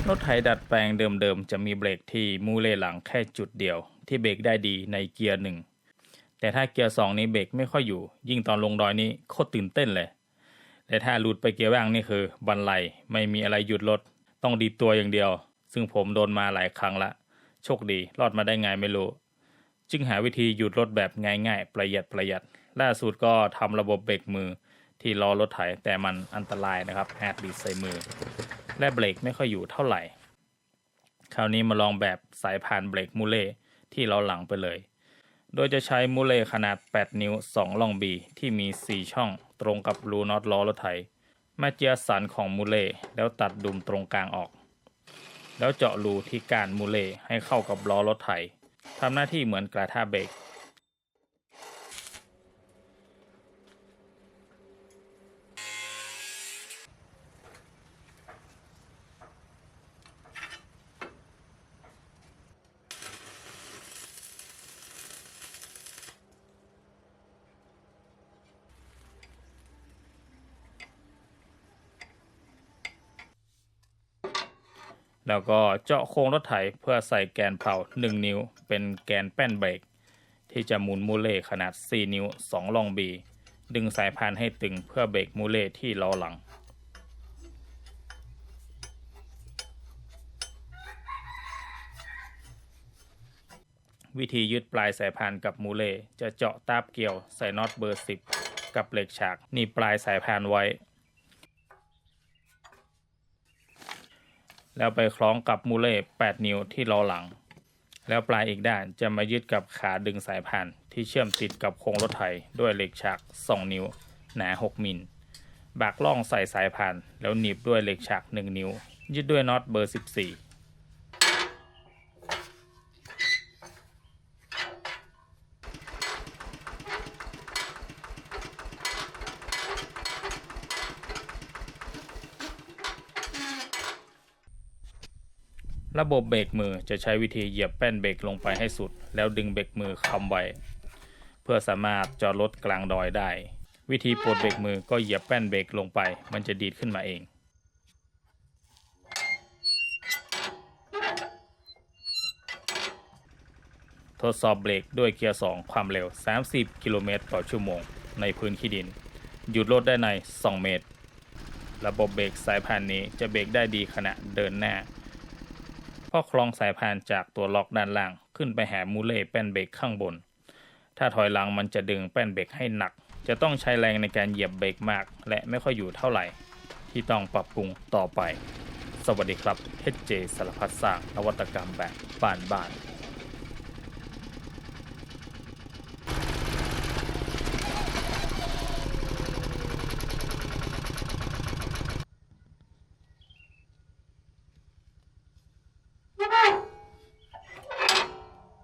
รถไถดัดแปลงเดิมๆจะมีเบรกที่มูเล่หลังแค่จุดเดียวที่เบรกได้ดีในเกียร์หนึ่งแต่ถ้าเกียร์สองนี้เบรกไม่ค่อยอยู่ยิ่งตอนลงดอยนี้โคตรตื่นเต้นเลยแต่ถ้าหลุดไปเกียร์ว่างนี่คือบันไลไม่มีอะไรหยุดรถต้องดีตัวอย่างเดียวซึ่งผมโดนมาหลายครั้งละโชคดีรอดมาได้ไงไม่รู้จึงหาวิธีหยุดรถแบบง่ายๆประหยัดล่าสุดก็ทำระบบเบรกมือที่ล้อรถไถแต่มันอันตรายนะครับอาจดีดใส่มือและเบรกไม่ค่อยอยู่เท่าไหร่คราวนี้มาลองแบบสายพานเบรกมูเล่ที่ล้อหลังไปเลยโดยจะใช้มูเล่ขนาด8นิ้ว2ล่องบีที่มี4ช่องตรงกับรูน็อตล้อรถไถมาเจียสันของมูเล่แล้วตัดดุมตรงกลางออกแล้วเจาะรูที่ก้านมูเล่ให้เข้ากับล้อรถไถทำหน้าที่เหมือนกระทะเบรกแล้วก็เจาะโครงรถไถเพื่อใส่แกนเผา1นิ้วเป็นแกนแป้นเบรกที่จะหมุนมูเล่ขนาด4นิ้ว2ล่องบีดึงสายพานให้ตึงเพื่อเบรกมูเล่ที่ล้อหลังวิธียึดปลายสายพานกับมูเล่จะเจาะตาบเกี่ยวใส่น็อตเบอร์10กับเหล็กฉากหนีบปลายสายพานไว้แล้วไปคล้องกับมูเล่8นิ้วที่ล้อหลังแล้วปลายอีกด้านจะมายึดกับขาดึงสายพานที่เชื่อมติดกับโครงรถไถด้วยเหล็กฉาก2นิ้วหนา6มิลบากล่องใส่สายพานแล้วหนีบด้วยเหล็กฉาก1นิ้วยึดด้วยน็อตเบอร์14ระบบเบรกมือจะใช้วิธีเหยียบแป้นเบรกลงไปให้สุดแล้วดึงเบรกมือค้ำไว้เพื่อสามารถจอดรถกลางดอยได้วิธีปลดเบรกมือก็เหยียบแป้นเบรกลงไปมันจะดีดขึ้นมาเองทดสอบเบรกด้วยเกียร์2ความเร็ว30 กิโลเมตรต่อชั่วโมงในพื้นที่ดินหยุดรถได้ใน2เมตรระบบเบรกสายพานนี้จะเบรกได้ดีขณะเดินหน้าเพราะคล้องสายพานจากตัวล็อกด้านล่างขึ้นไปหามูเล่แป้นเบรกข้างบนถ้าถอยหลังมันจะดึงแป้นเบรกให้หนักจะต้องใช้แรงในการเหยียบเบรกมากและไม่ค่อยอยู่เท่าไหร่ที่ต้องปรับปรุงต่อไปสวัสดีครับ HJ สารพัดสร้างนวัตกรรมแบบบ้าน